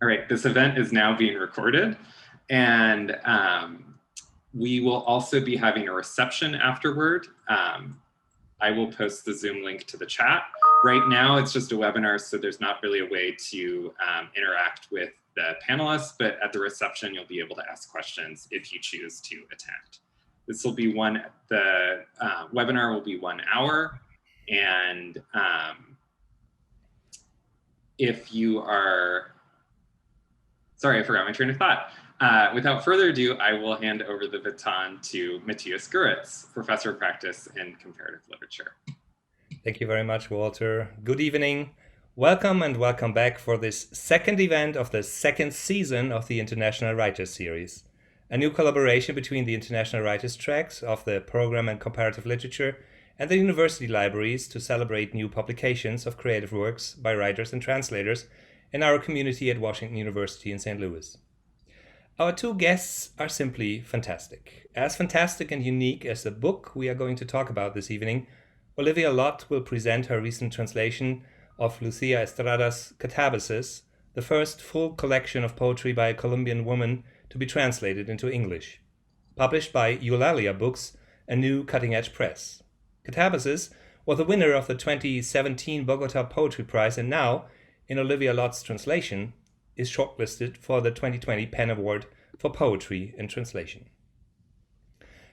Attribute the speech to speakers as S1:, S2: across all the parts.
S1: All right, this event is now being recorded, and we will also be having a reception afterward. I will post the Zoom link to the chat. Right now, it's just a webinar, so there's not really a way to interact with the panelists, but at the reception, you'll be able to ask questions if you choose to attend. This will be the webinar will be 1 hour, and if you are, sorry, I forgot my train of thought. Without further ado, I will hand over the baton to Matthias Goeritz, Professor of Practice in Comparative Literature.
S2: Thank you very much, Walter. Good evening. Welcome and welcome back for this second event of the second season of the International Writers Series, a new collaboration between the International Writers tracks of the program in Comparative Literature and the university libraries to celebrate new publications of creative works by writers and translators in our community at Washington University in St. Louis. Our two guests are simply fantastic. As fantastic and unique as the book we are going to talk about this evening, Olivia Lott will present her recent translation of Lucía Estrada's KATABASIS, the first full collection of poetry by a Colombian woman to be translated into English. Published by Eulalia Books, a new cutting-edge press. KATABASIS was the winner of the 2017 Bogota Poetry Prize and now, in Olivia Lott's translation, is shortlisted for the 2020 PEN Award for Poetry in Translation.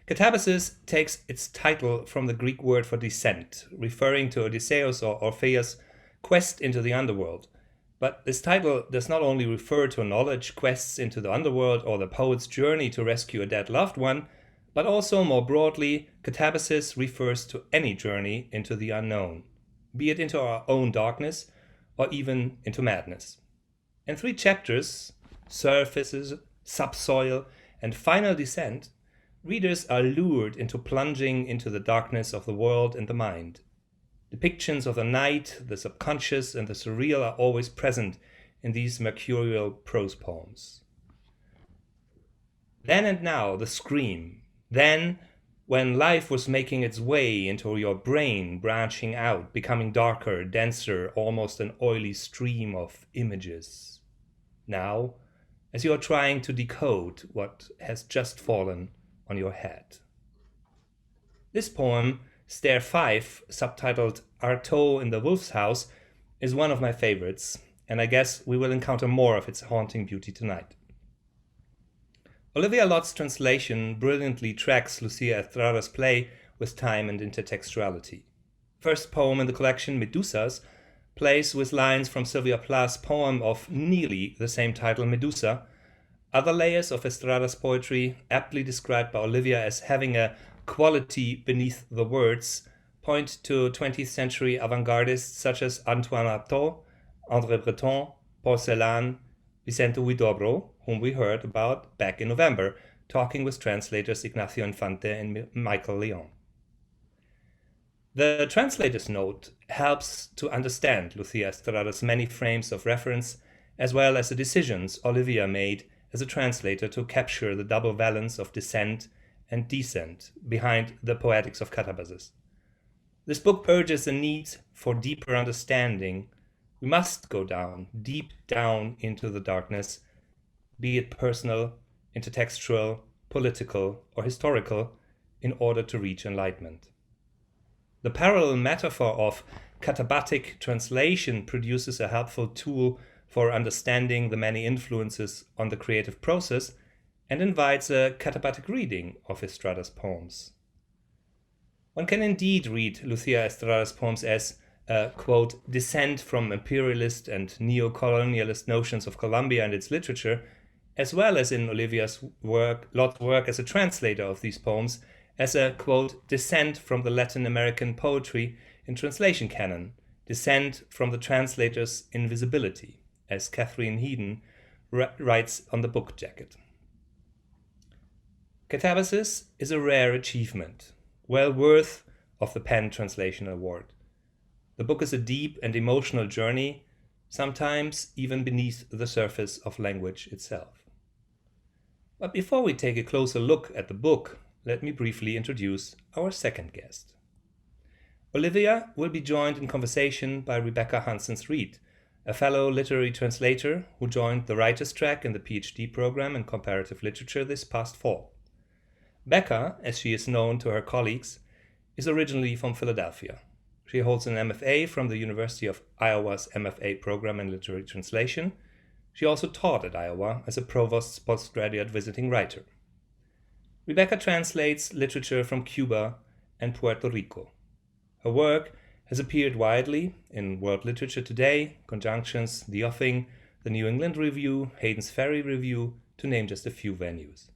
S2: KATABASIS takes its title from the Greek word for descent, referring to Odysseus or Orpheus' quest into the underworld. But this title does not only refer to knowledge quests into the underworld or the poet's journey to rescue a dead loved one, but also more broadly, KATABASIS refers to any journey into the unknown, be it into our own darkness or even into madness. In 3 chapters, Surfaces, Subsoil, and Final Descent, readers are lured into plunging into the darkness of the world and the mind. Depictions of the night, the subconscious, and the surreal are always present in these mercurial prose poems. Then and now, the scream. Then, when life was making its way into your brain, branching out, becoming darker, denser, almost an oily stream of images. Now, as you are trying to decode what has just fallen on your head. This poem, Stair 5, subtitled Artaud in the Wolf's House, is one of my favorites, and I guess we will encounter more of its haunting beauty tonight. Olivia Lott's translation brilliantly tracks Lucía Estrada's play with time and intertextuality. First poem in the collection, Medusas, plays with lines from Sylvia Plath's poem of nearly the same title, Medusa. Other layers of Estrada's poetry, aptly described by Olivia as having a quality beneath the words, point to 20th century avant-gardists such as Antoine Artaud, André Breton, Paul Celan, Vicente Huidobro, whom we heard about back in November, talking with translators Ignacio Infante and Michael Leon. The translator's note helps to understand Lucía Estrada's many frames of reference, as well as the decisions Olivia made as a translator to capture the double valence of descent and descent behind the poetics of KATABASIS. This book urges the need for deeper understanding. We must go down, deep down into the darkness, be it personal, intertextual, political, or historical, in order to reach enlightenment. The parallel metaphor of katabatic translation produces a helpful tool for understanding the many influences on the creative process and invites a katabatic reading of Estrada's poems. One can indeed read Lucía Estrada's poems as a, quote, descent from imperialist and neo-colonialist notions of Colombia and its literature, as well as in Olivia's Lott's work as a translator of these poems, as a, quote, descent from the Latin American poetry in translation canon, descent from the translator's invisibility, as Catherine Heeden writes on the book jacket. KATABASIS is a rare achievement, well worth of the PEN Translation Award. The book is a deep and emotional journey, sometimes even beneath the surface of language itself. But before we take a closer look at the book, let me briefly introduce our second guest. Olivia will be joined in conversation by Rebecca Hanssens-Reed, a fellow literary translator who joined the writer's track in the PhD program in Comparative Literature this past fall. Becca, as she is known to her colleagues, is originally from Philadelphia. She holds an MFA from the University of Iowa's MFA program in literary translation. She also taught at Iowa as a provost's postgraduate visiting writer. Rebecca translates literature from Cuba and Puerto Rico. Her work has appeared widely in World Literature Today, Conjunctions, The Offing, the New England Review, Hayden's Ferry Review, to name just a few venues.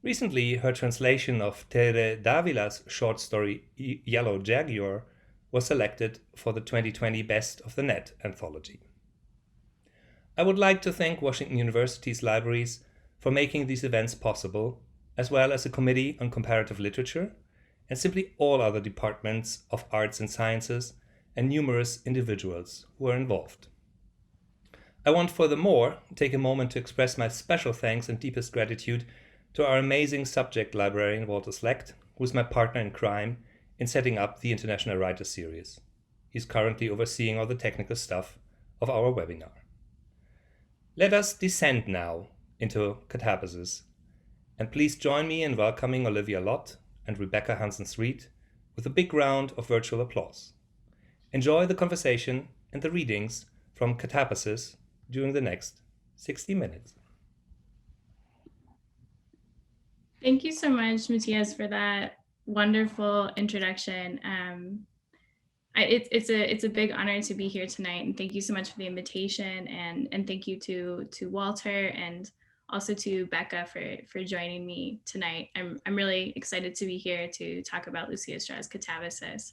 S2: Recently, her translation of Tere Davila's short story Yellow Jaguar was selected for the 2020 Best of the Net anthology. I would like to thank Washington University's libraries for making these events possible, as well as the Committee on Comparative Literature, and simply all other departments of arts and sciences, and numerous individuals who are involved. I want furthermore take a moment to express my special thanks and deepest gratitude to our amazing subject librarian Walter Schlect, who is my partner in crime in setting up the International Writers Series. He's currently overseeing all the technical stuff of our webinar. Let us descend now into KATABASIS, and please join me in welcoming Olivia Lott and Rebecca Hanssens-Reed with a big round of virtual applause. Enjoy the conversation and the readings from KATABASIS during the next 60 minutes.
S3: Thank you so much, Matthias, for that wonderful introduction. It's a big honor to be here tonight, and thank you so much for the invitation, and thank you to Walter and also to Becca for joining me tonight. I'm really excited to be here to talk about Lucía Estrada's KATABASIS.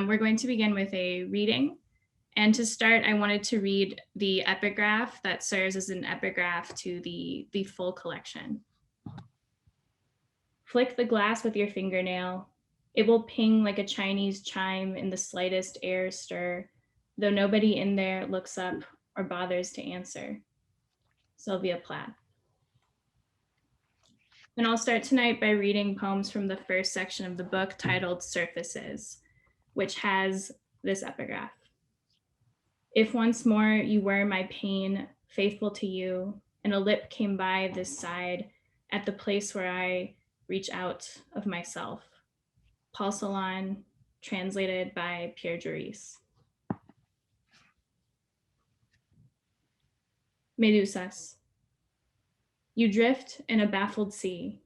S3: We're going to begin with a reading, and to start, I wanted to read the epigraph that serves as an epigraph to the full collection. Flick the glass with your fingernail. It will ping like a Chinese chime in the slightest air stir, though nobody in there looks up or bothers to answer. Sylvia Plath. And I'll start tonight by reading poems from the first section of the book titled Surfaces, which has this epigraph. If once more you were my pain, faithful to you, and a lip came by this side at the place where I reach out of myself. Paul Celan, translated by Pierre Juris. Medusas. You drift in a baffled sea.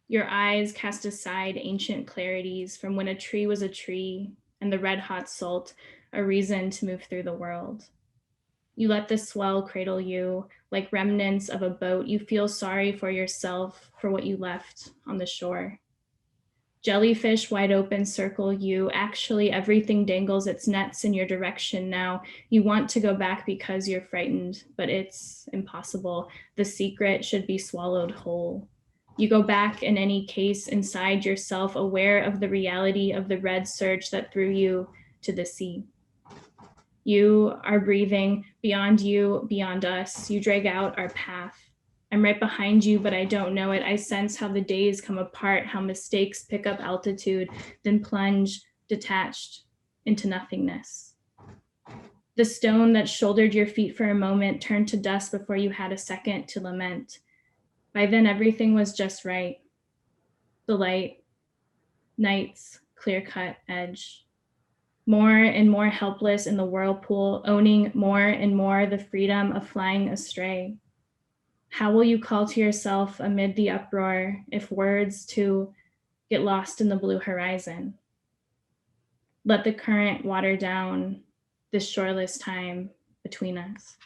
S3: Your eyes cast aside ancient clarities from when a tree was a tree and the red hot salt a reason to move through the world. You let the swell cradle you like remnants of a boat. You feel sorry for yourself for what you left on the shore. Jellyfish wide open circle you. Actually, everything dangles its nets in your direction now. You want to go back because you're frightened, but it's impossible. The secret should be swallowed whole. You go back in any case inside yourself, aware of the reality of the red surge that threw you to the sea. You are breathing beyond you, beyond us. You drag out our path. I'm right behind you, but I don't know it. I sense how the days come apart, how mistakes pick up altitude, then plunge detached into nothingness. The stone that shouldered your feet for a moment turned to dust before you had a second to lament. By then, everything was just right. The light, night's clear-cut edge. More and more helpless in the whirlpool, owning more and more the freedom of flying astray. How will you call to yourself amid the uproar if words too get lost in the blue horizon? Let the current water down this shoreless time between us.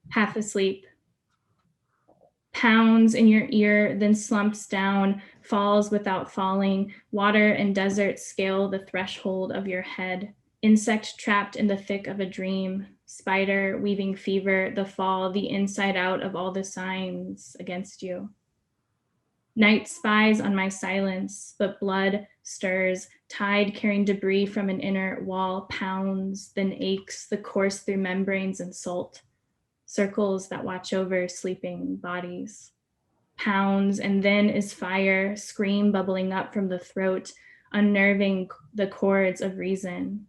S3: Half asleep. Pounds in your ear, then slumps down, falls without falling. Water and desert scale the threshold of your head. Insect trapped in the thick of a dream. Spider weaving fever, the fall, the inside out of all the signs against you. Night spies on my silence, but blood stirs. Tide carrying debris from an inner wall pounds, then aches, the course through membranes and salt. Circles that watch over sleeping bodies. Pounds, and then is fire, scream bubbling up from the throat, unnerving the chords of reason.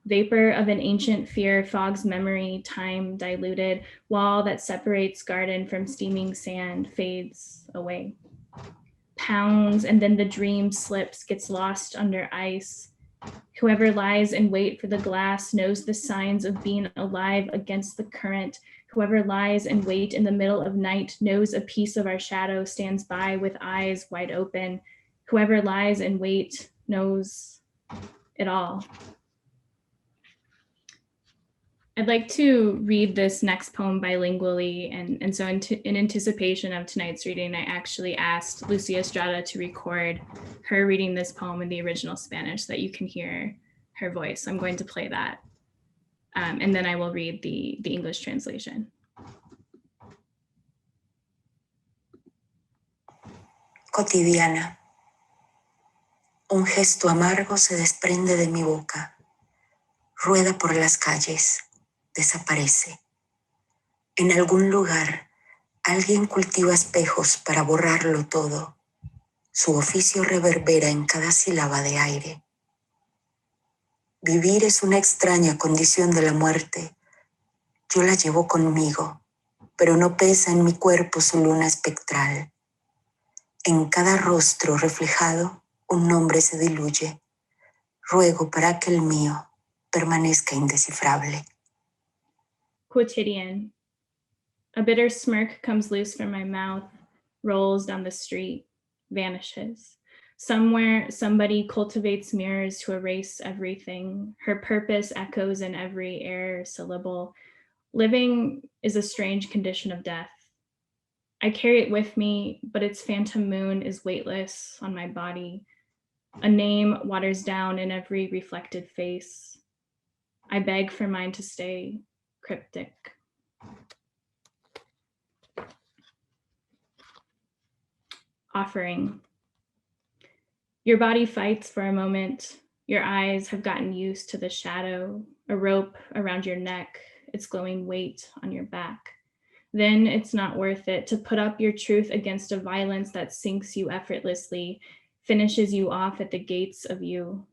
S3: Vapor of an ancient fear fogs memory, time diluted, wall that separates garden from steaming sand fades away. Pounds, and then the dream slips, gets lost under ice. Whoever lies in wait for the glass knows the signs of being alive against the current. Whoever lies in wait in the middle of night knows a piece of our shadow stands by with eyes wide open. Whoever lies in wait knows it all. I'd like to read this next poem bilingually, and so in anticipation of tonight's reading, I actually asked Lucía Estrada to record her reading this poem in the original Spanish so that you can hear her voice. I'm going to play that, and then I will read the English translation.
S4: Cotidiana. Un gesto amargo se desprende de mi boca, rueda por las calles, desaparece. En algún lugar, alguien cultiva espejos para borrarlo todo. Su oficio reverbera en cada sílaba de aire. Vivir es una extraña condición de la muerte. Yo la llevo conmigo, pero no pesa en mi cuerpo su luna espectral. En cada rostro reflejado, un nombre se diluye. Ruego para que el mío permanezca indescifrable.
S3: Quotidian. A bitter smirk comes loose from my mouth, rolls down the street, vanishes. Somewhere, somebody cultivates mirrors to erase everything. Her purpose echoes in every air syllable. Living is a strange condition of death. I carry it with me, but its phantom moon is weightless on my body. A name waters down in every reflected face. I beg for mine to stay cryptic. Offering. Your body fights for a moment. Your eyes have gotten used to the shadow, a rope around your neck, its glowing weight on your back. Then it's not worth it to put up your truth against a violence that sinks you effortlessly, finishes you off at the gates of you.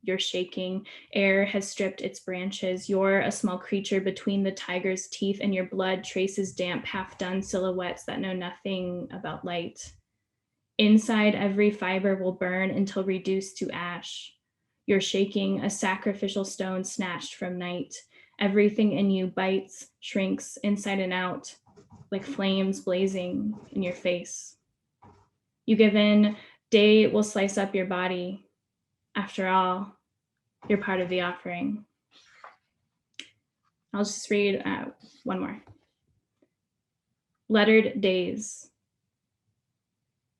S3: You're shaking. Air has stripped its branches. You're a small creature between the tiger's teeth, and your blood traces damp, half-done silhouettes that know nothing about light. Inside, every fiber will burn until reduced to ash. You're shaking, a sacrificial stone snatched from night. Everything in you bites, shrinks inside and out, like flames blazing in your face. You give in, day will slice up your body. After all, you're part of the offering. I'll just read one more. Lettered days.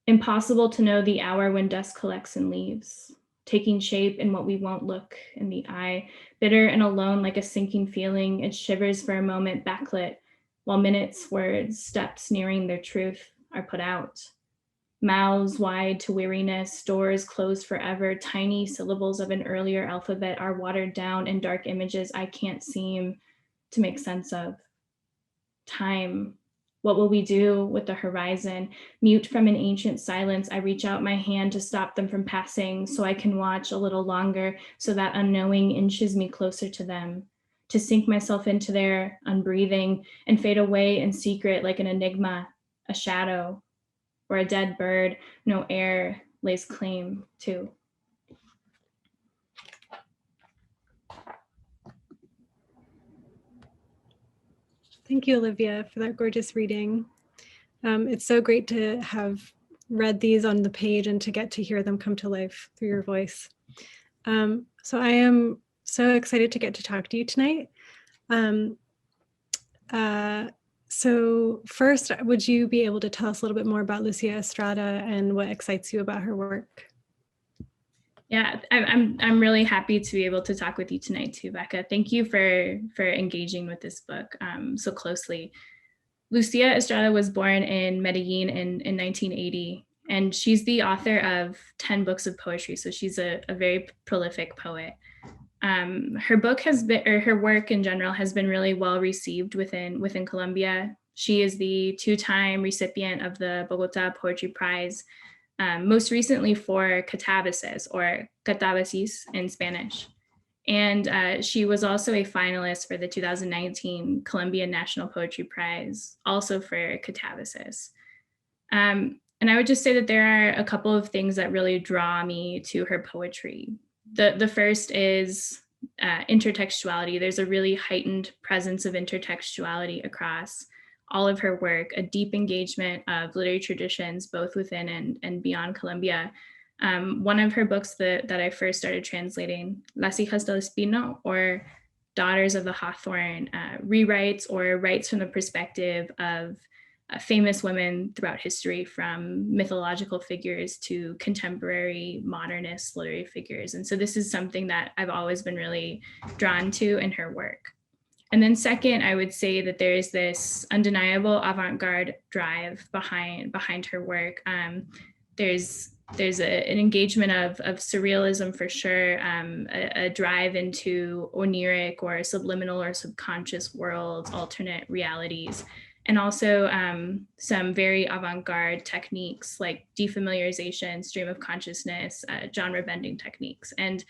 S3: Impossible to know the hour when dust collects and leaves, taking shape in what we won't look in the eye, bitter and alone like a sinking feeling. It shivers for a moment, backlit, while minutes, words, steps nearing their truth are put out. Mouths wide to weariness, doors closed forever, tiny syllables of an earlier alphabet are watered down in dark images I can't seem to make sense of. Time. What will we do with the horizon? Mute from an ancient silence, I reach out my hand to stop them from passing so I can watch a little longer, so that unknowing inches me closer to them, to sink myself into their unbreathing and fade away in secret like an enigma, a shadow, or a dead bird no air lays claim to.
S5: Thank you, Olivia, for that gorgeous reading. It's so great to have read these on the page and to get to hear them come to life through your voice. So I am so excited to get to talk to you tonight. So first, would you be able to tell us a little bit more about Lucía Estrada and what excites you about her work?
S3: Yeah, I'm really happy to be able to talk with you tonight too, Becca. Thank you for engaging with this book so closely. Lucía Estrada was born in Medellin in 1980, and she's the author of 10 books of poetry. So she's a very prolific poet. Her book has been, or her work in general, has been really well received within Colombia. She is the 2-time recipient of the Bogota Poetry Prize most recently for KATABASIS, or KATABASIS in Spanish. And she was also a finalist for the 2019 Colombian National Poetry Prize, also for KATABASIS. And I would just say that there are a couple of things that really draw me to her poetry. The first is intertextuality. There's a really heightened presence of intertextuality across all of her work, a deep engagement of literary traditions, both within and beyond Colombia. One of her books that I first started translating, Las Hijas del Espino, or Daughters of the Hawthorn, rewrites or writes from the perspective of famous women throughout history, from mythological figures to contemporary modernist literary figures. And so this is something that I've always been really drawn to in her work. And then second, I would say that there is this undeniable avant-garde drive behind her work. There's an engagement of surrealism for sure, a drive into oniric or subliminal or subconscious worlds, alternate realities, and also some very avant-garde techniques like defamiliarization, stream of consciousness, genre bending techniques. And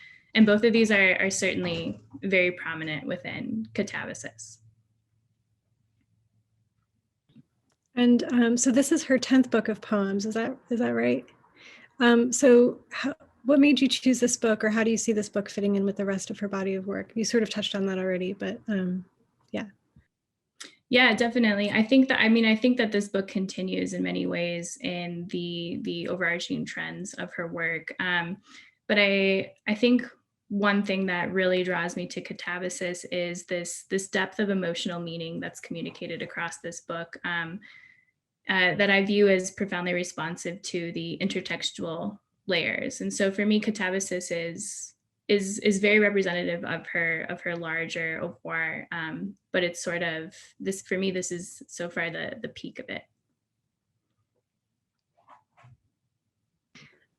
S3: both of these are certainly very prominent within KATABASIS.
S5: And so this is her 10th book of poems, is that right? So what made you choose this book, or how do you see this book fitting in with the rest of her body of work? You sort of touched on that already, but yeah.
S3: Yeah, definitely. I think that this book continues in many ways in the overarching trends of her work. But I think one thing that really draws me to KATABASIS is this depth of emotional meaning that's communicated across this book, that I view as profoundly responsive to the intertextual layers. And so for me, KATABASIS is very representative of her larger oeuvre, but it's sort of this, for me, this is so far the peak of it.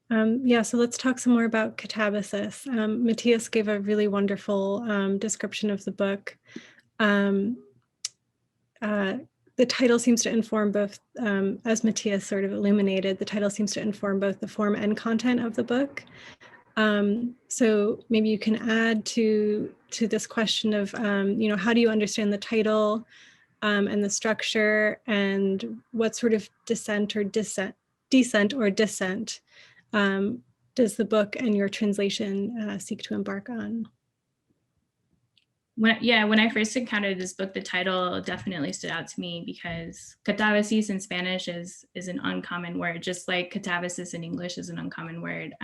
S5: Yeah, so let's talk some more about KATABASIS. Matthias gave a really wonderful description of the book. The title seems to inform both, as Matthias sort of illuminated, the title seems to inform both the form and content of the book. So maybe you can add to this question of, how do you understand the title and the structure, and what sort of descent or dissent does the book and your translation seek to embark on?
S3: When I first encountered this book, the title definitely stood out to me because KATABASIS in Spanish is an uncommon word, just like KATABASIS in English is an uncommon word.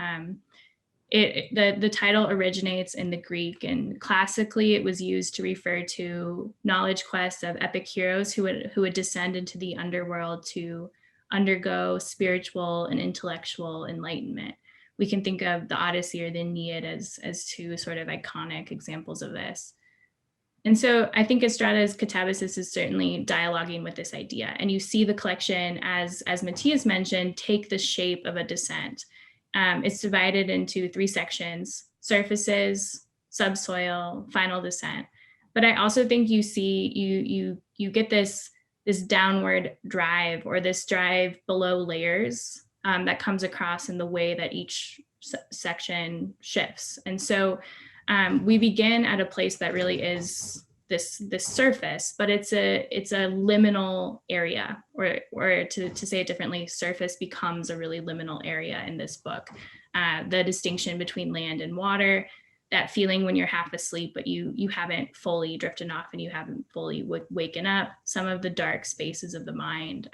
S3: The title originates in the Greek, and classically it was used to refer to knowledge quests of epic heroes who would descend into the underworld to undergo spiritual and intellectual enlightenment. We can think of the Odyssey or the Aeneid as two sort of iconic examples of this. And so I think Estrada's KATABASIS is certainly dialoguing with this idea. And you see the collection, as Matthias mentioned, take the shape of a descent. It's divided into 3 sections: surfaces, subsoil, final descent. But I also think you see, you get this downward drive, or this drive below layers that comes across in the way that each section shifts. And so we begin at a place that really is this surface, but it's a liminal area, or to say it differently, surface becomes a really liminal area in this book. The distinction between land and water, that feeling when you're half asleep, but you haven't fully drifted off and you haven't fully waken up, some of the dark spaces of the mind.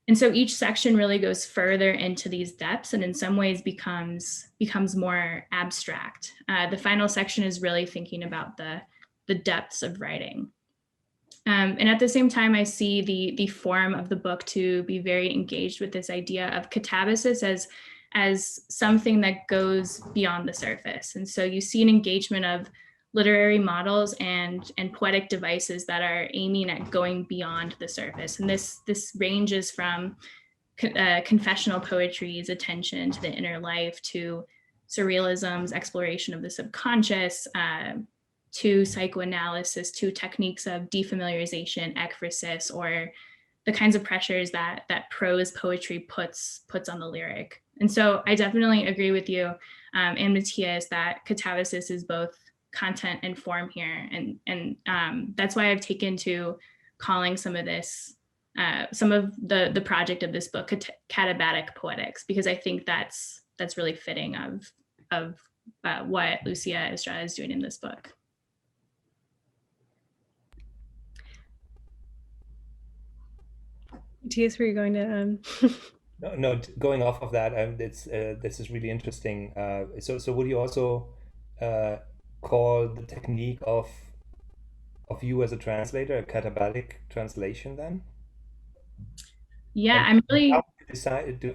S3: And so each section really goes further into these depths, and in some ways becomes more abstract. The final section is really thinking about the depths of writing. And at the same time, I see the form of the book to be very engaged with this idea of KATABASIS as something that goes beyond the surface. And so you see an engagement of literary models and poetic devices that are aiming at going beyond the surface. And this ranges from confessional poetry's attention to the inner life, to surrealism's exploration of the subconscious, to psychoanalysis, to techniques of defamiliarization, ekphrasis, or the kinds of pressures that prose poetry puts on the lyric. And so I definitely agree with you and Matthias that katabasis is both content and form here, and that's why I've taken to calling some of this, some of the project of this book, katabatic poetics, because I think that's really fitting of what Lucía Estrada is doing in this book.
S5: Matthias, were you going to?
S2: No, going off of that, this is really interesting. So would you also call the technique of you as a translator a katabatic translation then?
S3: Yeah,
S2: And
S3: I'm really.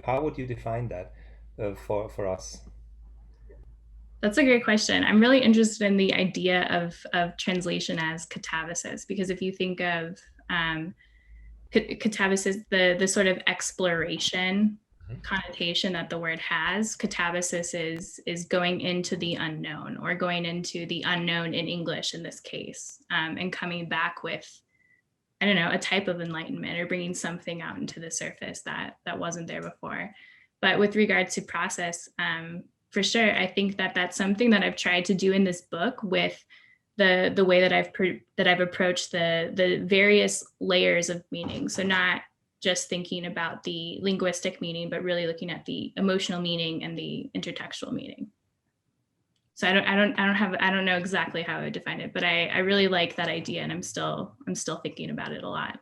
S2: How would you define that for us?
S3: That's a great question. I'm really interested in the idea of translation as katabasis, because if you think of katabasis, the sort of exploration connotation that the word has, katabasis is going into the unknown, or going into the unknown in English in this case, and coming back with, I don't know, a type of enlightenment, or bringing something out into the surface that wasn't there before. But with regard to process, for sure, I think that that's something that I've tried to do in this book with the way that I've approached the various layers of meaning. So not just thinking about the linguistic meaning, but really looking at the emotional meaning and the intertextual meaning. So I don't know exactly how I would define it, but I really like that idea, and I'm still thinking about it a lot.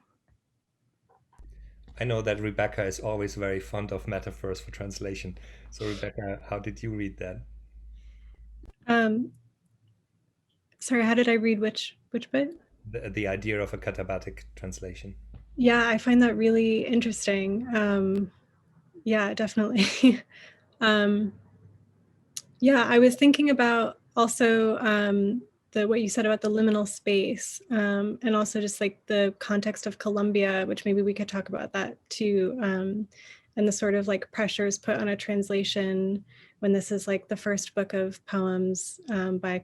S2: I know that Rebecca is always very fond of metaphors for translation. So Rebecca, how did you read that?
S5: Sorry, how did I read which bit?
S2: The idea of a katabatic translation.
S5: Yeah, I find that really interesting. Yeah, definitely. Yeah, I was thinking about also what you said about the liminal space, and also just like the context of Colombia, which maybe we could talk about that too, and the sort of like pressures put on a translation when this is like the first book of poems by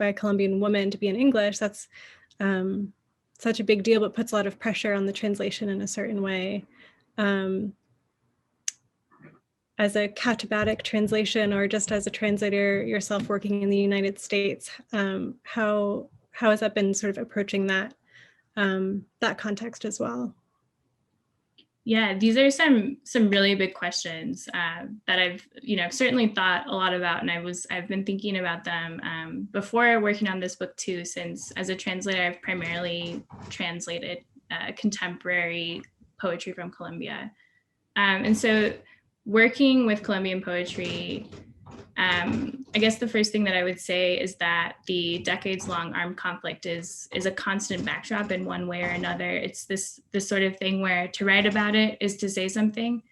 S5: a Colombian woman to be in English. That's such a big deal, but puts a lot of pressure on the translation in a certain way. As a katabatic translation, or just as a translator yourself working in the United States, how has that been sort of approaching that that context as well?
S3: Yeah, these are some really big questions that I've certainly thought a lot about, and I've been thinking about them before working on this book too. Since as a translator, I've primarily translated contemporary poetry from Colombia, and so working with Colombian poetry, I guess the first thing that I would say is that the decades-long armed conflict is a constant backdrop in one way or another. It's this sort of thing where to write about it is to say something,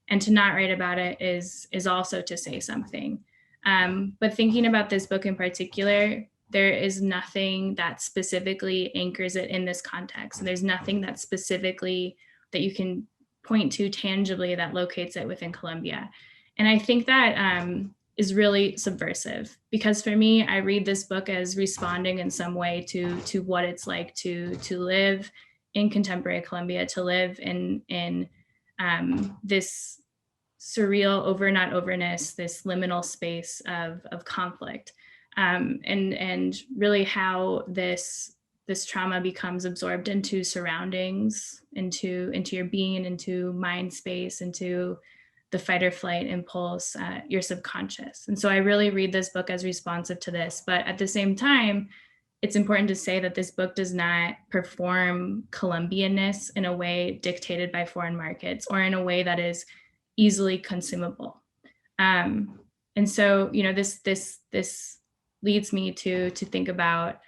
S3: and to not write about it is also to say something. But thinking about this book in particular, there is nothing that specifically anchors it in this context. There's nothing that specifically that you can point to tangibly that locates it within Colombia. And I think that is really subversive, because for me, I read this book as responding in some way to what it's like to live in contemporary Colombia, to live in this surreal over not overness, this liminal space of conflict, and really how this trauma becomes absorbed into surroundings, into your being, into mind space, into the fight or flight impulse, your subconscious. And so I really read this book as responsive to this. But at the same time, it's important to say that this book does not perform Colombianness in a way dictated by foreign markets, or in a way that is easily consumable. And so, this leads me to think about,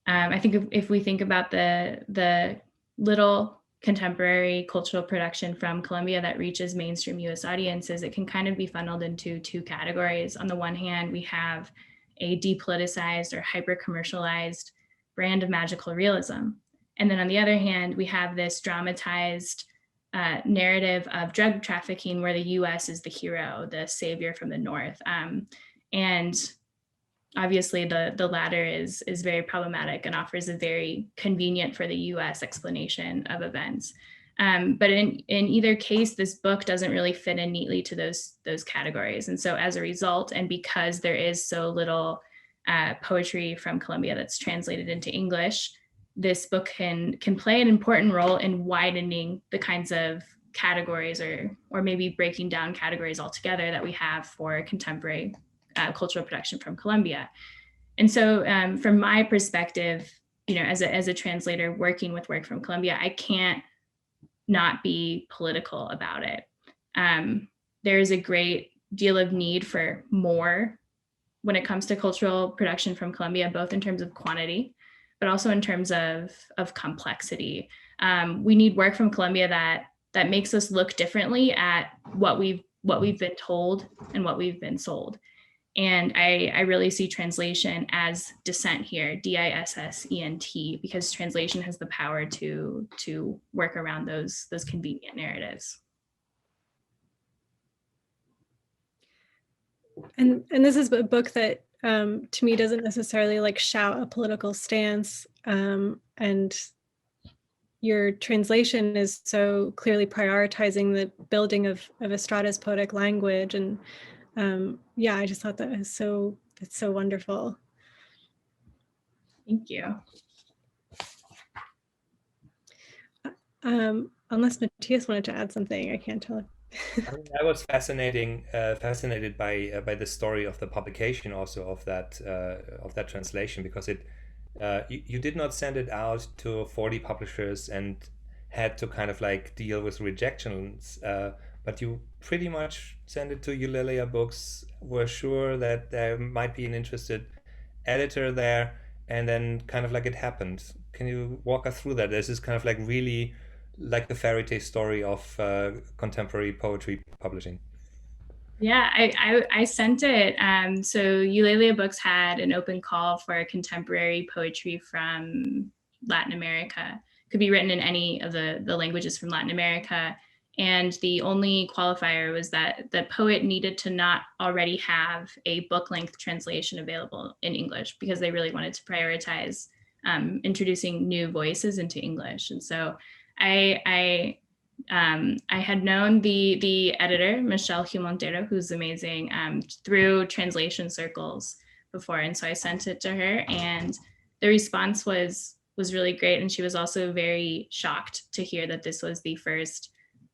S3: I think if we think about the little contemporary cultural production from Colombia that reaches mainstream US audiences, it can kind of be funneled into two categories. On the one hand, we have a depoliticized or hyper-commercialized brand of magical realism. And then on the other hand, we have this dramatized narrative of drug trafficking, where the US is the hero, the savior from the North. And obviously the latter is very problematic and offers a very convenient for the US explanation of events. But in either case, this book doesn't really fit in neatly to those categories. And so as a result, and because there is so little poetry from Colombia that's translated into English, this book can play an important role in widening the kinds of categories or maybe breaking down categories altogether that we have for contemporary cultural production from Colombia. And so from my perspective, as a translator working with work from Colombia, I can't not be political about it. There is a great deal of need for more when it comes to cultural production from Colombia, both in terms of quantity, but also in terms of complexity. We need work from Colombia that makes us look differently at what we've been told and what we've been sold. And I really see translation as dissent here, DISSENT, because translation has the power to work around those convenient narratives.
S5: And this is a book that to me doesn't necessarily like shout a political stance, and your translation is so clearly prioritizing the building of Estrada's poetic language. And yeah, I just thought that was it's so wonderful.
S3: Thank you.
S5: Unless Matthias wanted to add something, I can't tell.
S2: I was fascinated by the story of the publication also of that translation, because you did not send it out to 40 publishers and had to kind of like deal with rejections, but you pretty much sent it to Eulalia Books, were sure that there might be an interested editor there, and then kind of like it happened. Can you walk us through that? This is kind of like really like a fairy tale story of contemporary poetry publishing.
S3: Yeah, I sent it. So Eulalia Books had an open call for contemporary poetry from Latin America. Could be written in any of the languages from Latin America. And the only qualifier was that the poet needed to not already have a book-length translation available in English, because they really wanted to prioritize introducing new voices into English. And so I had known the editor, Michelle Humontero, who's amazing, through translation circles before. And so I sent it to her, and the response was really great. And she was also very shocked to hear that this was the first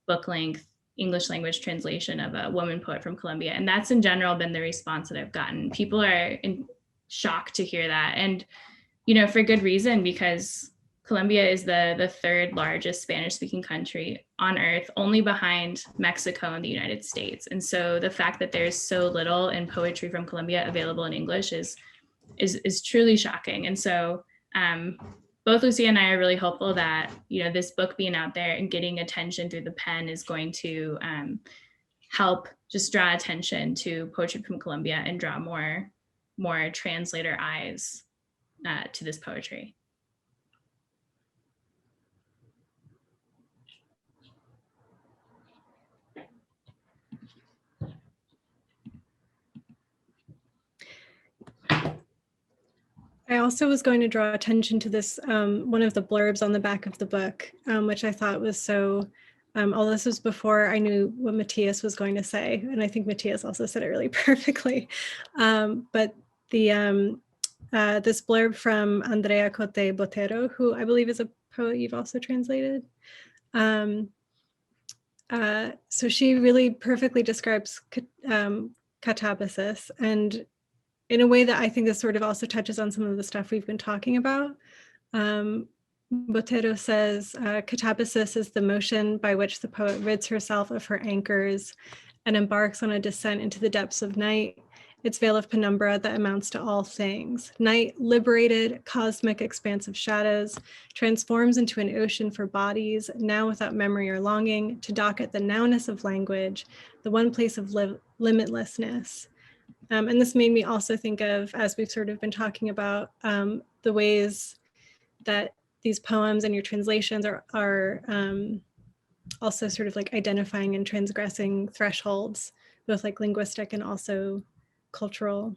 S3: book-length English language translation of a woman poet from Colombia. And that's in general been the response that I've gotten. People are in shock to hear that. And, for good reason, because Colombia is the third largest Spanish-speaking country on earth, only behind Mexico and the United States. And so the fact that there's so little in poetry from Colombia available in English is truly shocking. And so both Lucía and I are really hopeful that this book being out there and getting attention through the pen is going to help just draw attention to poetry from Colombia and draw more translator eyes to this poetry.
S5: I also was going to draw attention to this, one of the blurbs on the back of the book, which I thought was so, all this was before I knew what Matthias was going to say. And I think Matthias also said it really perfectly. But this blurb from Andrea Cote Botero, who I believe is a poet you've also translated. So she really perfectly describes katabasis, and in a way that I think this sort of also touches on some of the stuff we've been talking about. Botero says, katabasis is the motion by which the poet rids herself of her anchors and embarks on a descent into the depths of night, its veil of penumbra that amounts to all things. Night, liberated, cosmic expanse of shadows, transforms into an ocean for bodies, now without memory or longing, to dock at the nowness of language, the one place of limitlessness. And this made me also think of, as we've sort of been talking about, the ways that these poems and your translations are also sort of like identifying and transgressing thresholds, both like linguistic and also cultural.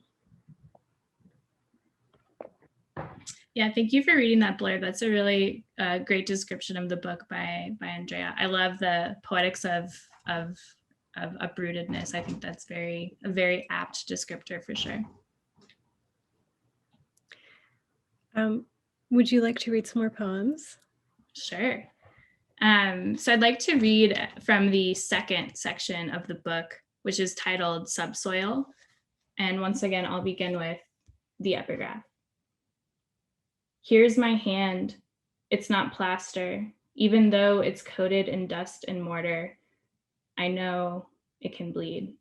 S3: Yeah, thank you for reading that blurb. That's a really great description of the book by Andrea. I love the poetics of uprootedness. I think that's a very apt descriptor for sure.
S5: Would you like to read some more poems?
S3: Sure. So I'd like to read from the second section of the book, which is titled Subsoil. And once again, I'll begin with the epigraph. Here's my hand. It's not plaster, even though it's coated in dust and mortar. I know it can bleed.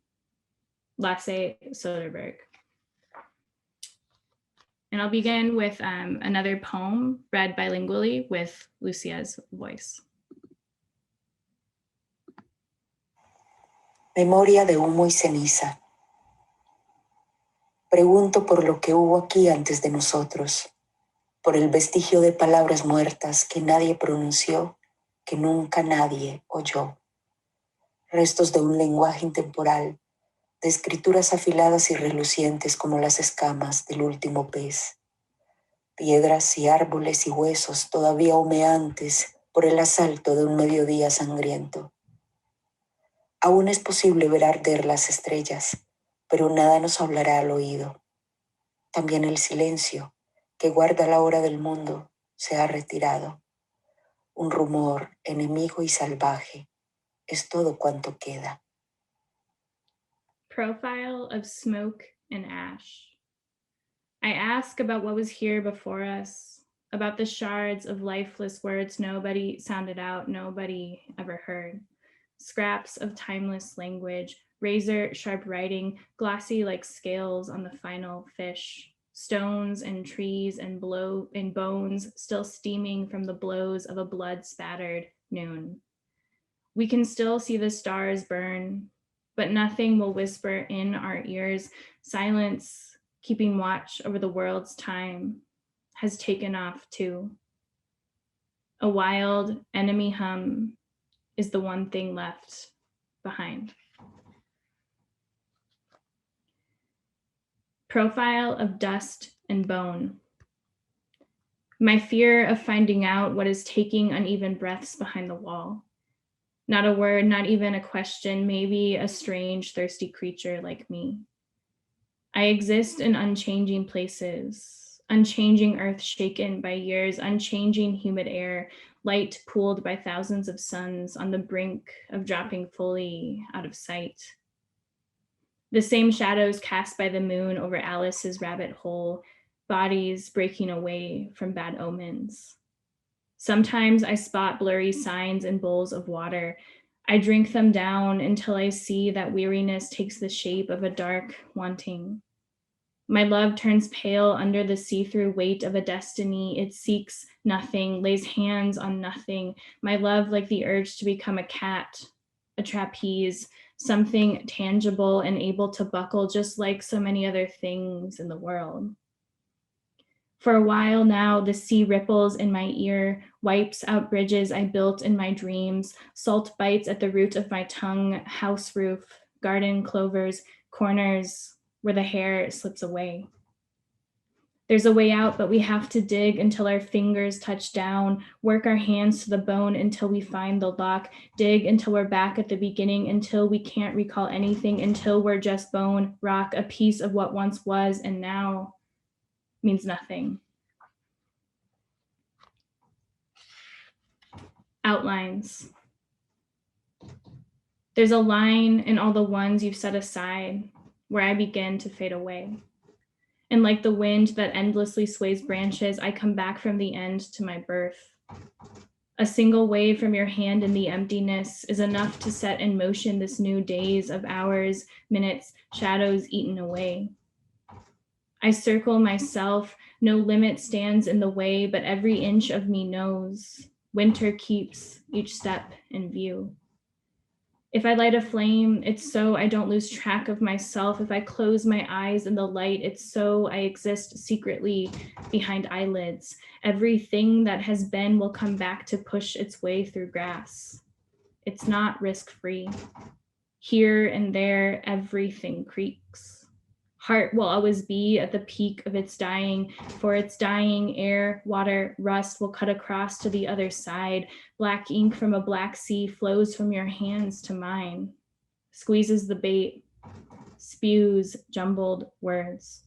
S3: Lasse Soderberg. And I'll begin with another poem read bilingually with Lucía's voice.
S4: Memoria de humo y ceniza. Pregunto por lo que hubo aquí antes de nosotros, por el vestigio de palabras muertas que nadie pronunció, que nunca nadie oyó. Restos de un lenguaje intemporal, de escrituras afiladas y relucientes como las escamas del último pez. Piedras y árboles y huesos todavía humeantes por el asalto de un mediodía sangriento. Aún es posible ver arder las estrellas, pero nada nos hablará al oído. También el silencio, que guarda la hora del mundo, se ha retirado. Un rumor enemigo y salvaje es todo cuanto queda.
S3: Profile of smoke and ash. I ask about what was here before us, about the shards of lifeless words nobody sounded out, nobody ever heard. Scraps of timeless language, razor sharp writing, glossy like scales on the final fish, stones and trees and bones still steaming from the blows of a blood-spattered noon. We can still see the stars burn, but nothing will whisper in our ears. Silence, keeping watch over the world's time, has taken off too. A wild enemy hum is the one thing left behind. Profile of dust and bone. My fear of finding out what is taking uneven breaths behind the wall. Not a word, not even a question, maybe a strange, thirsty creature like me. I exist in unchanging places, unchanging earth shaken by years, unchanging humid air, light pooled by thousands of suns on the brink of dropping fully out of sight. The same shadows cast by the moon over Alice's rabbit hole, bodies breaking away from bad omens. Sometimes I spot blurry signs in bowls of water. I drink them down until I see that weariness takes the shape of a dark wanting. My love turns pale under the see-through weight of a destiny. It seeks nothing, lays hands on nothing. My love like the urge to become a cat, a trapeze, something tangible and able to buckle just like so many other things in the world. For a while now, the sea ripples in my ear, wipes out bridges I built in my dreams, salt bites at the root of my tongue, house roof, garden clovers, corners where the hair slips away. There's a way out, but we have to dig until our fingers touch down, work our hands to the bone until we find the lock, dig until we're back at the beginning, until we can't recall anything, until we're just bone, rock, a piece of what once was and now means nothing. Outlines. There's a line in all the ones you've set aside where I begin to fade away. And like the wind that endlessly sways branches, I come back from the end to my birth. A single wave from your hand in the emptiness is enough to set in motion this new days of hours, minutes, shadows eaten away. I circle myself, no limit stands in the way, but every inch of me knows. Winter keeps each step in view. If I light a flame, it's so I don't lose track of myself. If I close my eyes in the light, it's so I exist secretly behind eyelids. Everything that has been will come back to push its way through grass. It's not risk-free. Here and there, everything creaks. Heart will always be at the peak of its dying. For its dying, air, water, rust will cut across to the other side. Black ink from a black sea flows from your hands to mine, squeezes the bait, spews jumbled words.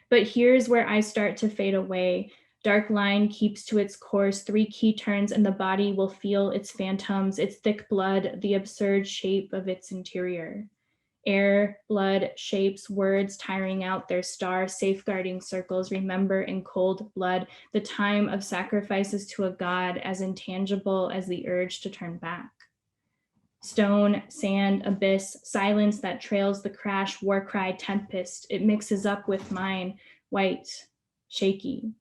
S3: But here's where I start to fade away. Dark line keeps to its course, 3 key turns, and the body will feel its phantoms, its thick blood, the absurd shape of its interior. Air, blood, shapes, words tiring out their star, safeguarding circles, remember in cold blood the time of sacrifices to a god as intangible as the urge to turn back. Stone, sand, abyss, silence that trails the crash, war cry, tempest. It mixes up with mine, white, shaky.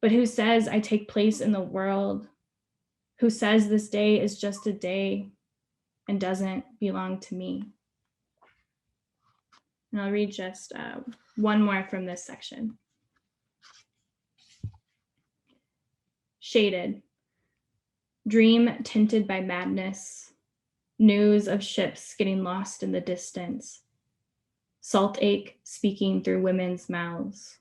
S3: But who says I take place in the world? Who says this day is just a day and doesn't belong to me? And I'll read just one more from this section. Shaded, dream tinted by madness, news of ships getting lost in the distance, salt ache speaking through women's mouths.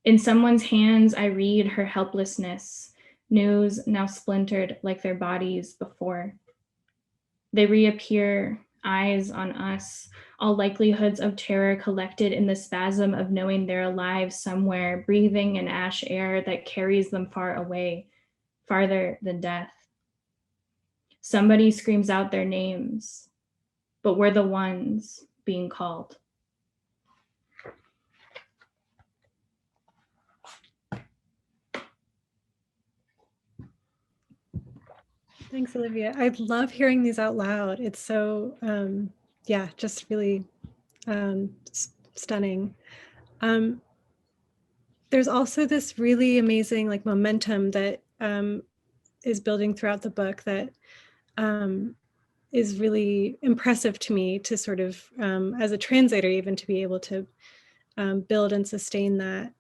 S3: In someone's hands, I read her helplessness, news now splintered like their bodies before. They reappear, eyes on us, all likelihoods of terror collected in the spasm of knowing they're alive somewhere, breathing in ash air that carries them far away, farther than death. Somebody screams out their names, but we're the ones being called.
S5: Thanks, Olivia. I love hearing these out loud. It's so, yeah, just really stunning. There's also this really amazing like momentum that is building throughout the book that is really impressive to me to sort of, as a translator, even to be able to build and sustain that.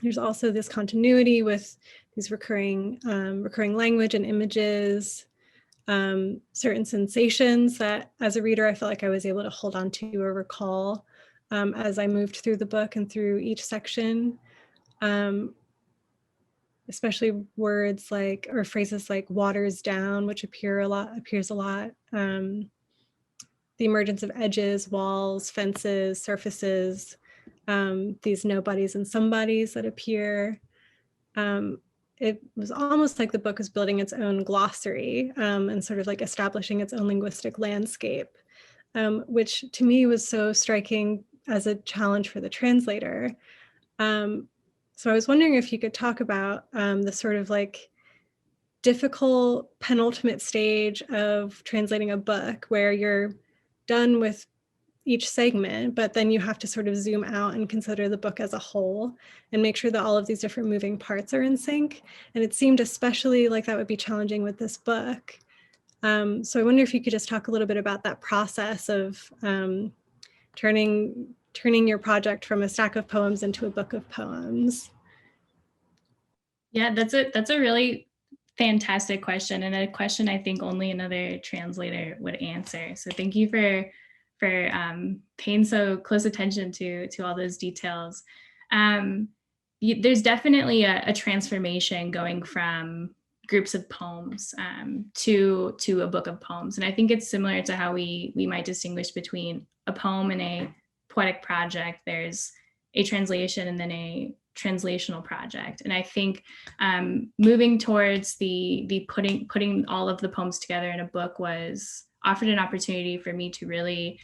S5: There's also this continuity with these recurring language and images, certain sensations that as a reader, I felt like I was able to hold on to or recall as I moved through the book and through each section, especially words like, or phrases like waters down, which appears a lot. The emergence of edges, walls, fences, surfaces, these nobodies and somebodies that appear. It was almost like the book was building its own glossary and sort of like establishing its own linguistic landscape, which to me was so striking as a challenge for the translator. So I was wondering if you could talk about the sort of like difficult penultimate stage of translating a book where you're done with each segment, but then you have to sort of zoom out and consider the book as a whole and make sure that all of these different moving parts are in sync. And it seemed especially like that would be challenging with this book. So I wonder if you could just talk a little bit about that process of turning your project from a stack of poems into a book of poems.
S3: Yeah, that's a really fantastic question, and a question I think only another translator would answer. So thank you for paying so close attention to all those details. There's definitely a transformation going from groups of poems to a book of poems. And I think it's similar to how we might distinguish between a poem and a poetic project. There's a translation and then a translational project. And I think moving towards the putting all of the poems together in a book was offered an opportunity for me to really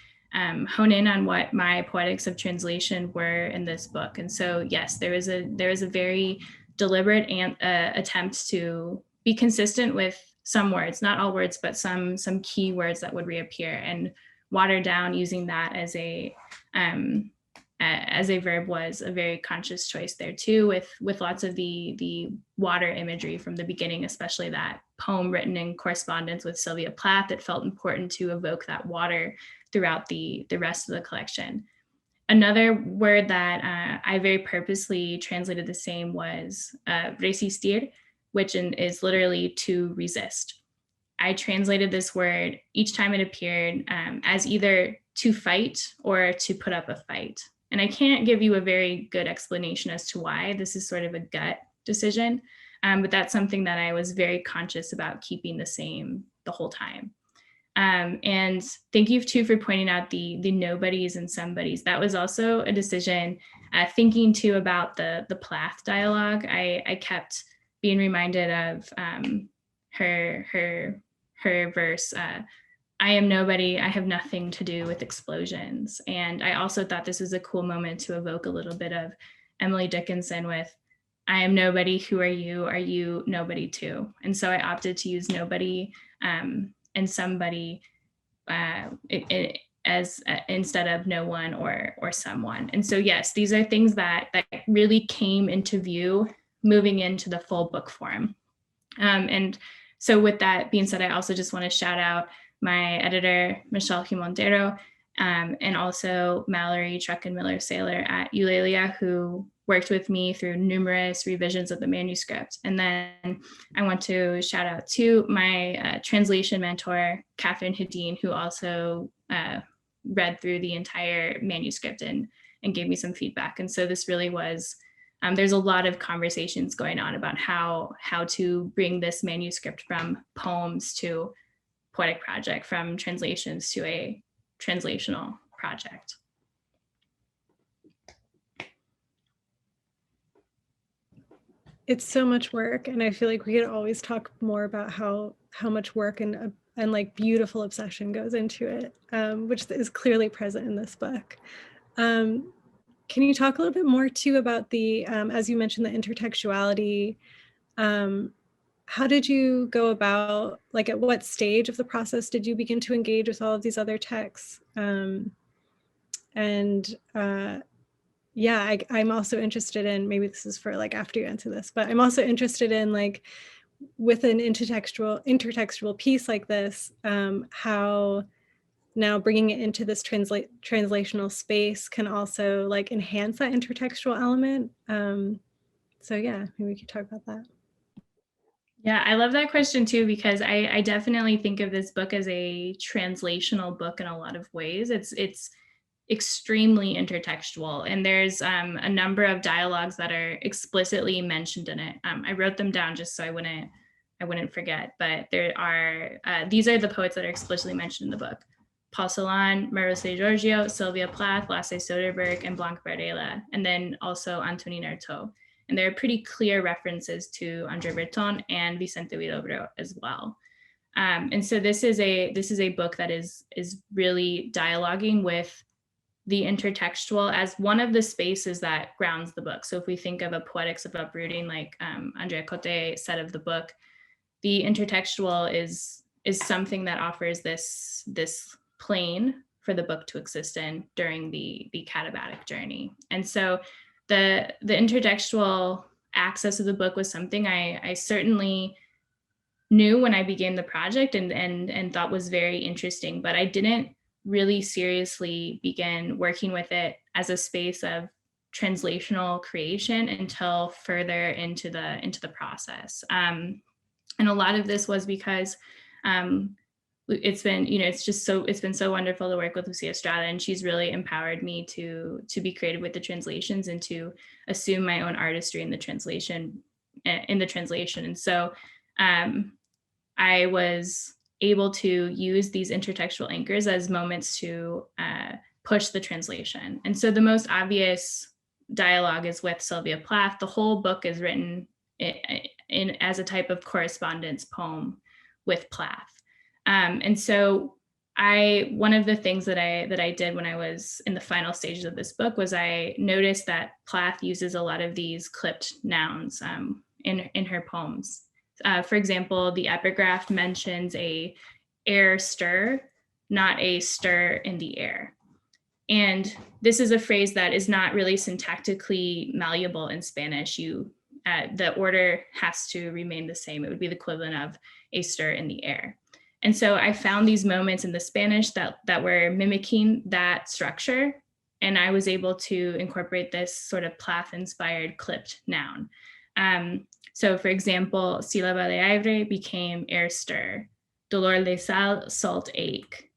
S3: hone in on what my poetics of translation were in this book. And so, yes, there is a very deliberate attempt to be consistent with some words, not all words, but some key words that would reappear, and water down using that as a verb was a very conscious choice there too, with lots of the water imagery from the beginning, especially that poem written in correspondence with Sylvia Plath that felt important to evoke that water throughout the rest of the collection. Another word that I very purposely translated the same was resistir, which is literally to resist. I translated this word each time it appeared as either to fight or to put up a fight. And I can't give you a very good explanation as to why. This is sort of a gut decision, but that's something that I was very conscious about keeping the same the whole time. And thank you too for pointing out the nobodies and somebodies. That was also a decision. Thinking too about the Plath dialogue, I kept being reminded of her verse. I am nobody, I have nothing to do with explosions. And I also thought this was a cool moment to evoke a little bit of Emily Dickinson with, I am nobody, who are you nobody too? And so I opted to use nobody and somebody as instead of no one or someone. And so yes, these are things that really came into view moving into the full book form. And so with that being said, I also just want to shout out my editor, Michelle Humontero, and also Mallory Trucken-Miller-Saylor at Eulalia, who worked with me through numerous revisions of the manuscript. And then I want to shout out to my translation mentor, Catherine Hedin, who also read through the entire manuscript and gave me some feedback. And so this really was, there's a lot of conversations going on about how to bring this manuscript from poems to poetic project, from translations to a translational project.
S5: It's so much work, and I feel like we could always talk more about how much work and like beautiful obsession goes into it, which is clearly present in this book. Can you talk a little bit more too about the, as you mentioned, the intertextuality? How did you go about, like at what stage of the process did you begin to engage with all of these other texts? Yeah, I'm also interested in, maybe this is for like after you answer this, but I'm also interested in like with an intertextual piece like this, how now bringing it into this translational space can also like enhance that intertextual element. So yeah, maybe we could talk about that.
S3: Yeah, I love that question too, because I definitely think of this book as a translational book in a lot of ways. It's extremely intertextual, and there's a number of dialogues that are explicitly mentioned in it. I wrote them down just so I wouldn't forget, but there are, these are the poets that are explicitly mentioned in the book: Paul Celan, Maros de Giorgio, Sylvia Plath, Lasse Soderberg, and Blanca Varela, and then also Antonin Artaud. And there are pretty clear references to André Breton and Vicente Huidobro as well. And so this is a book that is really dialoguing with the intertextual as one of the spaces that grounds the book. So if we think of a poetics of uprooting, like Andrea Cote said of the book, the intertextual is something that offers this plane for the book to exist in during the katabatic journey. And so the intertextual access of the book was something I certainly knew when I began the project and thought was very interesting, but I didn't really seriously begin working with it as a space of translational creation until further into the process. And a lot of this was because it's been so wonderful to work with Lucía Estrada, and she's really empowered me to be creative with the translations and to assume my own artistry in the translation. And so I was able to use these intertextual anchors as moments to push the translation. And so the most obvious dialogue is with Sylvia Plath. The whole book is written in as a type of correspondence poem with Plath. And so one of the things that I did when I was in the final stages of this book was I noticed that Plath uses a lot of these clipped nouns in her poems. For example, the epigraph mentions a air stir, not a stir in the air. And this is a phrase that is not really syntactically malleable in Spanish. The order has to remain the same. It would be the equivalent of a stir in the air. And so I found these moments in the Spanish that were mimicking that structure. And I was able to incorporate this sort of Plath-inspired clipped noun. So for example, sílaba de aire became air stir, dolor de sal, salt ache.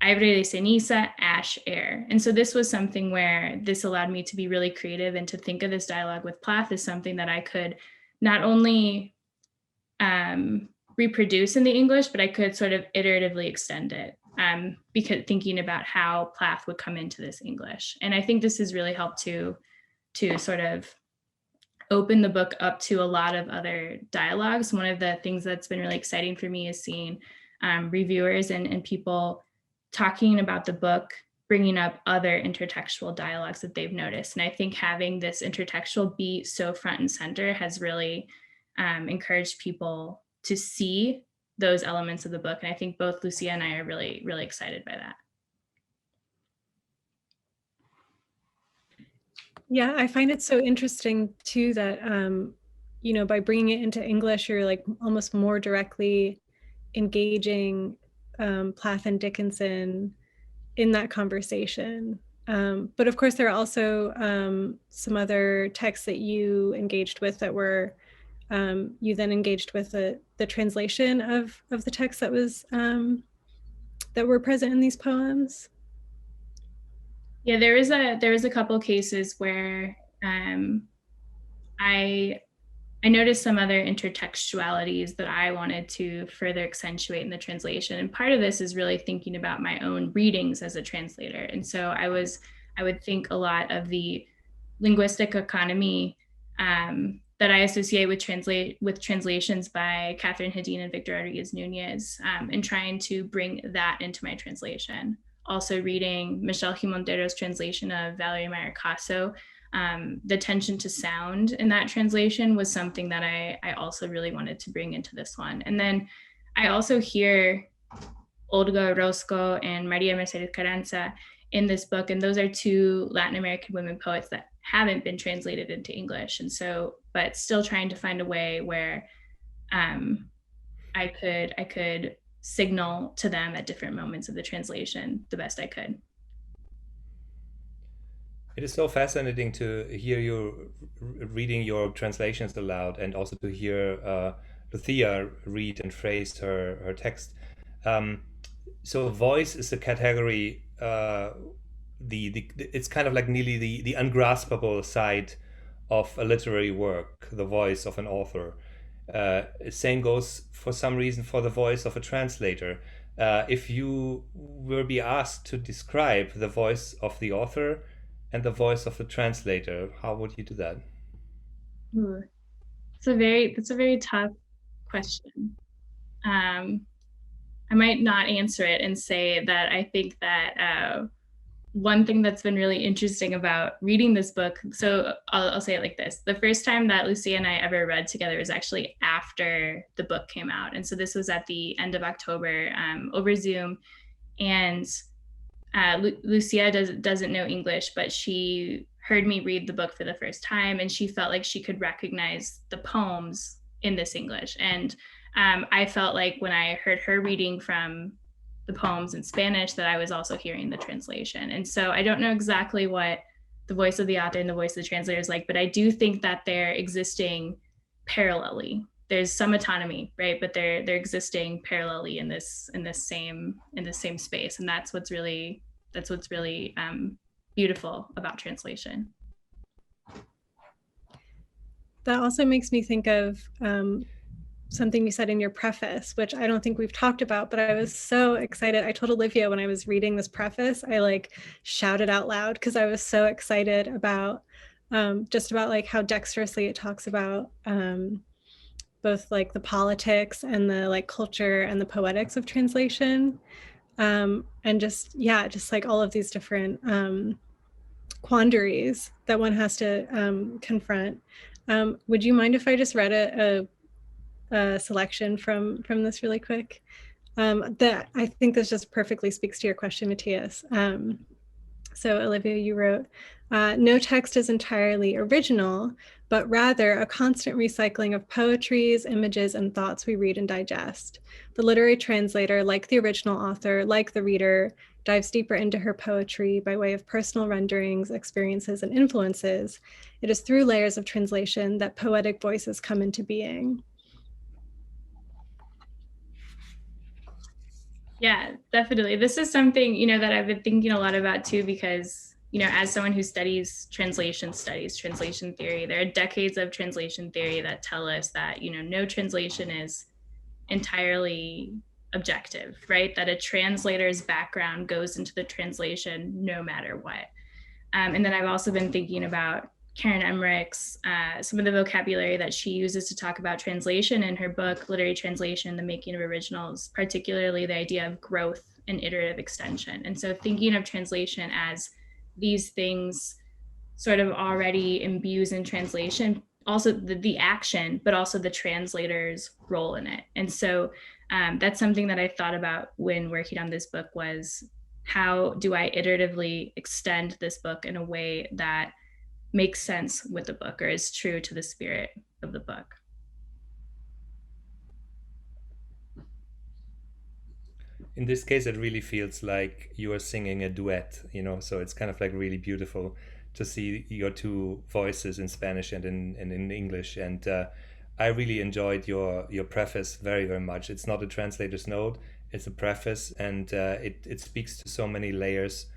S3: aire de ceniza, ash, air. And so this was something where this allowed me to be really creative and to think of this dialogue with Plath as something that I could not only reproduce in the English, but I could sort of iteratively extend it, because thinking about how Plath would come into this English. And I think this has really helped to sort of open the book up to a lot of other dialogues. One of the things that's been really exciting for me is seeing reviewers and people talking about the book, bringing up other intertextual dialogues that they've noticed. And I think having this intertextual beat so front and center has really encouraged people to see those elements of the book. And I think both Lucía and I are really, really excited by that.
S5: Yeah, I find it so interesting too that, you know, by bringing it into English, you're like almost more directly engaging Plath and Dickinson in that conversation. But of course, there are also some other texts that you engaged with that were, you then engaged with the translation of the text that was, that were present in these poems.
S3: Yeah, there was a couple cases where I noticed some other intertextualities that I wanted to further accentuate in the translation. And part of this is really thinking about my own readings as a translator. And so I would think a lot of the linguistic economy that I associate with translations by Catherine Hedin and Victor Rodriguez Nunez, and trying to bring that into my translation. Also reading Michelle Gimontero's translation of Valerie Meyer Caso, the attention to sound in that translation was something that I also really wanted to bring into this one. And then I also hear Olga Orozco and Maria Mercedes Carranza in this book, and those are two Latin American women poets that haven't been translated into English. And so, but still trying to find a way where I could signal to them at different moments of the translation the best I could.
S2: It is so fascinating to hear you reading your translations aloud, and also to hear Lucía read and phrase her text. So voice is a category, it's kind of like nearly the ungraspable side of a literary work, the voice of an author. Same goes for some reason for the voice of a translator. If you were be asked to describe the voice of the author and the voice of the translator, how would you do that?
S3: It's a very tough question. I might not answer it and say that I think that one thing that's been really interesting about reading this book, so I'll say it like this. The first time that Lucía and I ever read together was actually after the book came out. And so this was at the end of October over Zoom. And Lucía doesn't know English, but she heard me read the book for the first time, and she felt like she could recognize the poems in this English. And I felt like when I heard her reading from the poems in Spanish that I was also hearing the translation. And so I don't know exactly what the voice of the author and the voice of the translator is like, but I do think that they're existing parallelly. There's some autonomy, right? But they're existing parallelly in this same space, and that's what's really beautiful about translation.
S5: That also makes me think of something you said in your preface, which I don't think we've talked about, but I was so excited. I told Olivia when I was reading this preface, I like shouted out loud because I was so excited about just about like how dexterously it talks about both like the politics and the like culture and the poetics of translation. And just like all of these different quandaries that one has to confront. Would you mind if I just read a selection from this really quick? That I think this just perfectly speaks to your question, Matthias. So Olivia, you wrote, no text is entirely original, but rather a constant recycling of poetries, images, and thoughts we read and digest. The literary translator, like the original author, like the reader, dives deeper into her poetry by way of personal renderings, experiences, and influences. It is through layers of translation that poetic voices come into being.
S3: Yeah, definitely. This is something, that I've been thinking a lot about too, because, as someone who studies translation theory, there are decades of translation theory that tell us that, no translation is entirely objective, right? That a translator's background goes into the translation no matter what. And then I've also been thinking about Karen Emmerich's, some of the vocabulary that she uses to talk about translation in her book, Literary Translation, The Making of Originals, particularly the idea of growth and iterative extension. And so thinking of translation as these things sort of already imbues in translation, also the action, but also the translator's role in it. And so that's something that I thought about when working on this book was, how do I iteratively extend this book in a way that makes sense with the book or is true to the spirit of the book?
S2: In this case, it really feels like you are singing a duet, so it's kind of like really beautiful to see your two voices in Spanish and in English. And I really enjoyed your preface very, very much. It's not a translator's note, it's a preface, and it speaks to so many layers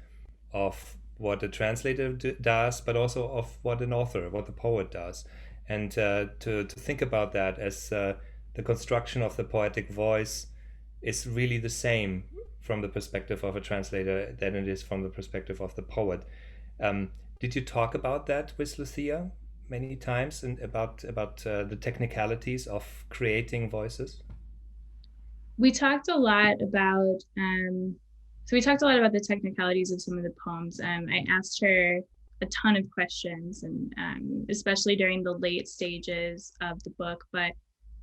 S2: of what a translator does, but also of what an author, what the poet does. And to think about that as the construction of the poetic voice is really the same from the perspective of a translator than it is from the perspective of the poet. Did you talk about that with Lucía many times, and about the technicalities of creating voices?
S3: We talked a lot about the technicalities of some of the poems. I asked her a ton of questions, and especially during the late stages of the book. But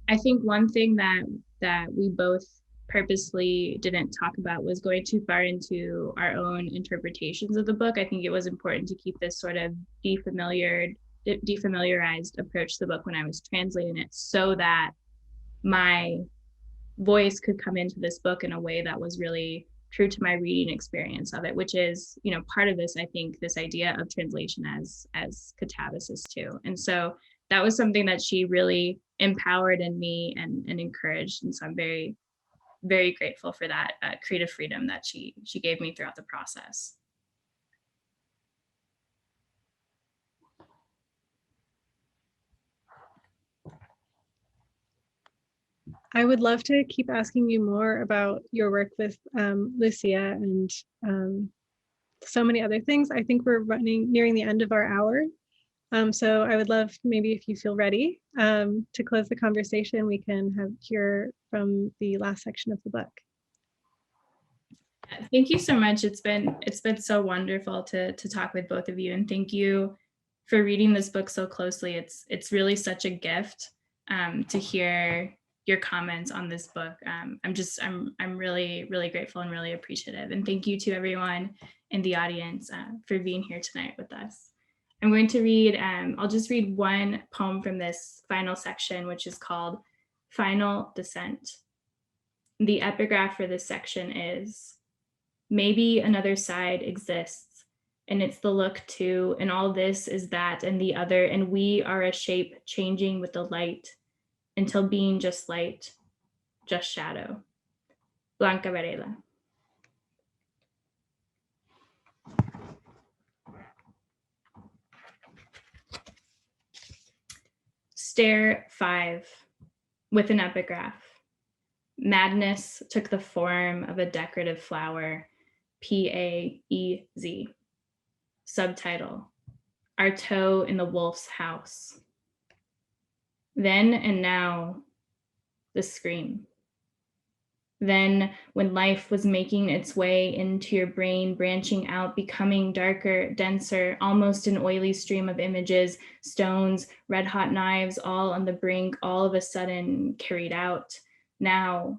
S3: I think one thing that we both purposely didn't talk about was going too far into our own interpretations of the book. I think it was important to keep this sort of defamiliarized approach to the book when I was translating it, so that my voice could come into this book in a way that was really true to my reading experience of it, which is, part of this, I think, this idea of translation as katabasis too. And so that was something that she really empowered in me and encouraged. And so I'm very, very grateful for that creative freedom that she gave me throughout the process.
S5: I would love to keep asking you more about your work with Lucía and so many other things. I think we're nearing the end of our hour. So I would love, maybe if you feel ready to close the conversation, we can hear from the last section of the book.
S3: Thank you so much. It's been so wonderful to talk with both of you, and thank you for reading this book so closely. It's really such a gift to hear your comments on this book. I'm really, really grateful and really appreciative. And thank you to everyone in the audience for being here tonight with us. I'm going to read, I'll just read one poem from this final section, which is called Final Descent. The epigraph for this section is, maybe another side exists, and it's the look too, and all this is that and the other, and we are a shape changing with the light until being just light, just shadow. Blanca Varela. Stair 5 with an epigraph. Madness took the form of a decorative flower, Paez. Subtitle, Our Toe in the Wolf's House. Then and now, the scream. Then, when life was making its way into your brain, branching out, becoming darker, denser, almost an oily stream of images, stones, red-hot knives, all on the brink, all of a sudden carried out. Now,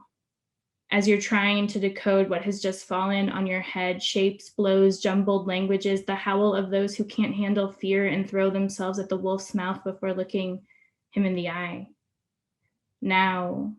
S3: as you're trying to decode what has just fallen on your head, shapes, blows, jumbled languages, the howl of those who can't handle fear and throw themselves at the wolf's mouth before looking him in the eye. Now,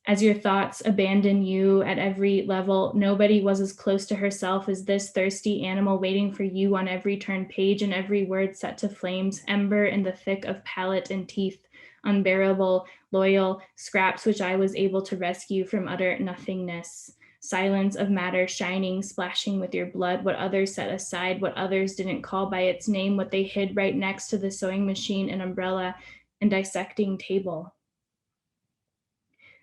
S3: as your thoughts abandon you at every level, nobody was as close to herself as this thirsty animal waiting for you on every turned page and every word set to flames, ember in the thick of palate and teeth, unbearable, loyal scraps which I was able to rescue from utter nothingness. silence of matter shining, splashing with your blood, what others set aside, what others didn't call by its name, what they hid right next to the sewing machine and umbrella and dissecting table.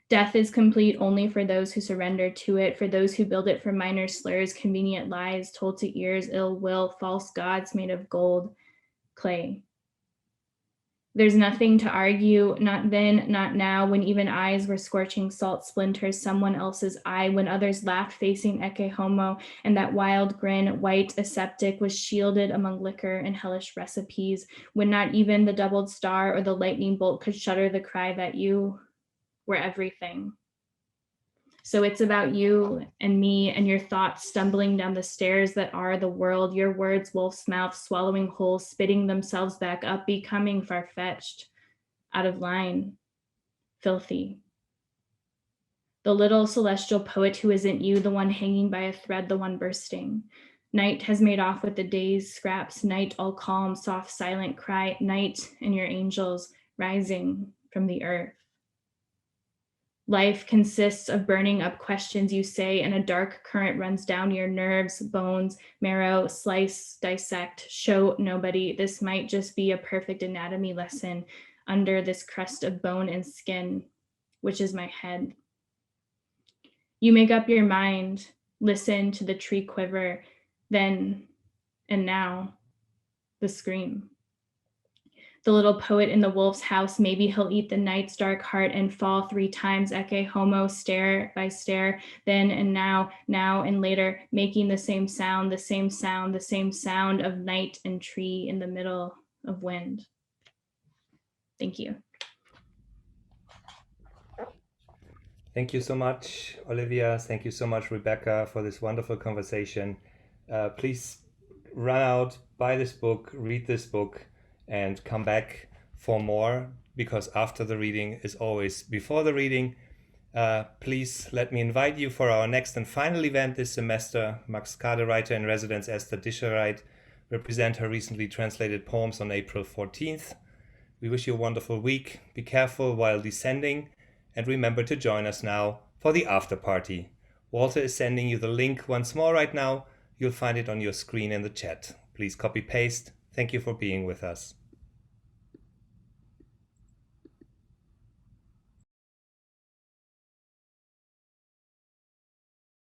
S3: Death is complete only for those who surrender to it, for those who build it from minor slurs, convenient lies told to ears, ill will, false gods made of gold, clay. There's nothing to argue, not then, not now, when even eyes were scorching salt splinters, someone else's eye, when others laughed facing Ecce Homo, and that wild grin, white, aseptic, was shielded among liquor and hellish recipes, when not even the doubled star or the lightning bolt could shudder the cry that you were everything. So it's about you and me and your thoughts stumbling down the stairs that are the world, your words, wolf's mouth, swallowing whole, spitting themselves back up, becoming far-fetched, out of line, filthy. The little celestial poet who isn't you, the one hanging by a thread, the one bursting. Night has made off with the day's scraps, night all calm, soft, silent cry, night and your angels rising from the earth. Life consists of burning up questions you say, and a dark current runs down your nerves, bones, marrow, slice, dissect, show nobody. This might just be a perfect anatomy lesson under this crust of bone and skin, which is my head. You make up your mind, listen to the tree quiver, then and now, the scream. The little poet in the wolf's house, maybe he'll eat the night's dark heart and fall 3 times, Ecce Homo, stare by stare, then and now and later, making the same sound, the same sound, the same sound of night and tree in the middle of wind. Thank you.
S2: Thank you so much, Olivia. Thank you so much, Rebecca, for this wonderful conversation. Please run out, buy this book, read this book, and come back for more, because after the reading is always before the reading. Please let me invite you for our next and final event this semester. Max Kade writer in residence Esther Dischereit will present her recently translated poems on April 14th. We wish you a wonderful week. Be careful while descending, and remember to join us now for the after party. Walter is sending you the link once more right now. You'll find it on your screen in the chat. Please copy paste. Thank you for being with us.